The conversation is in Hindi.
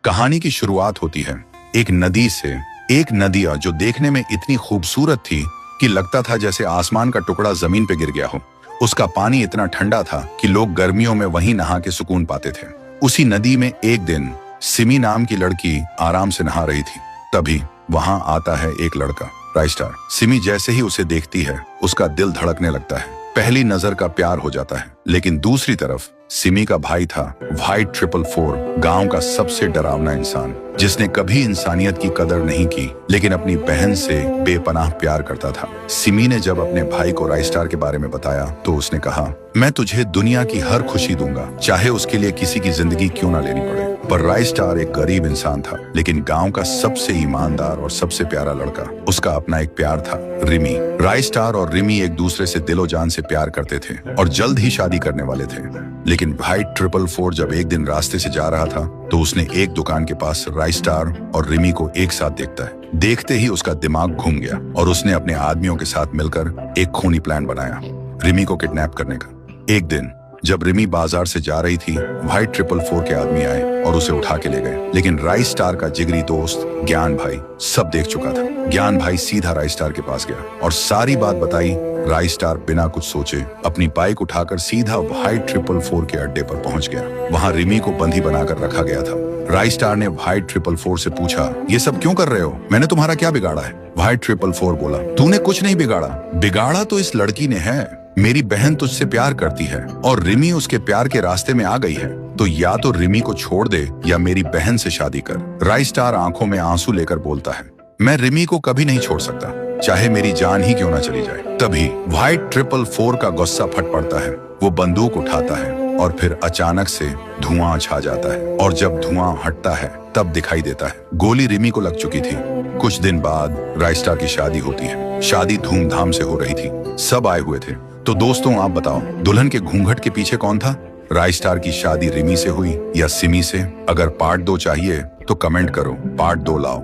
कहानी की शुरुआत होती है एक नदी से। एक नदिया जो देखने में इतनी खूबसूरत थी कि लगता था जैसे आसमान का टुकड़ा जमीन पे गिर गया हो। उसका पानी इतना ठंडा था कि लोग गर्मियों में वहीं नहा के सुकून पाते थे। उसी नदी में एक दिन सिमी नाम की लड़की आराम से नहा रही थी। तभी वहां आता है एक लड़का, राइस्टार। सिमी जैसे ही उसे देखती है उसका दिल धड़कने लगता है। पहली नजर का प्यार हो जाता है। लेकिन दूसरी तरफ सिमी का भाई था व्हाइट 444, गांव का सबसे डरावना इंसान, जिसने कभी इंसानियत की कदर नहीं की लेकिन अपनी बहन से बेपनाह प्यार करता था। सिमी ने जब अपने भाई को राइस्टार के बारे में बताया तो उसने कहा, मैं तुझे दुनिया की हर खुशी दूंगा, चाहे उसके लिए किसी की जिंदगी क्यों ना लेनी पड़े। पर राइस्टार एक गरीब इंसान था, लेकिन गांव का सबसे ईमानदार और सबसे प्यारा लड़का। उसका अपना एक प्यार था, रिमी। राइस्टार और रिमी एक दूसरे से दिलो जान से प्यार करते थे और जल्द ही शादी करने वाले थे। लेकिन व्हाइट 444 जब एक दिन रास्ते से जा रहा था तो उसने एक दुकान के पास राइस्टार और रिमी को एक साथ देखता है। देखते ही उसका दिमाग घूम गया और उसने अपने आदमियों के साथ मिलकर एक खूनी प्लान बनाया, रिमी को किडनैप करने का। एक दिन जब रिमी बाजार से जा रही थी, व्हाइट 444 के आदमी आए और उसे उठा के ले गए। लेकिन राइस्टार का जिगरी दोस्त ज्ञान भाई सब देख चुका था। ज्ञान भाई सीधा राइस्टार के पास गया और सारी बात बताई। राइस्टार बिना कुछ सोचे अपनी बाइक उठाकर सीधा व्हाइट 444 के अड्डे पर पहुंच गया। वहां रिमी को बंदी बनाकर रखा गया था। राइस्टार ने व्हाइट 444 से पूछा, ये सब क्यों कर रहे हो? मैंने तुम्हारा क्या बिगाड़ा है? व्हाइट 444 बोला, तूने कुछ नहीं बिगाड़ा। बिगाड़ा तो इस लड़की ने है। मेरी बहन तुझसे प्यार करती है और रिमी उसके प्यार के रास्ते में आ गई है, तो या तो रिमी को छोड़ दे या मेरी बहन से शादी कर। राइस्टार आंखों में आंसू लेकर बोलता है, मैं रिमी को कभी नहीं छोड़ सकता, चाहे मेरी जान ही क्यों ना चली जाए। तभी व्हाइट 444 का गुस्सा फट पड़ता है। वो बंदूक उठाता है और फिर अचानक से धुआं छा जाता है और जब धुआं हटता है तब दिखाई देता है गोली रिमी को लग चुकी थी। कुछ दिन बाद राइस्टार की शादी होती है। शादी धूमधाम से हो रही थी, सब आए हुए थे। तो दोस्तों आप बताओ, दुल्हन के घूंघट के पीछे कौन था? राइस्टार की शादी रिमी से हुई या सिमी से? अगर पार्ट 2 चाहिए तो कमेंट करो, पार्ट 2 लाओ।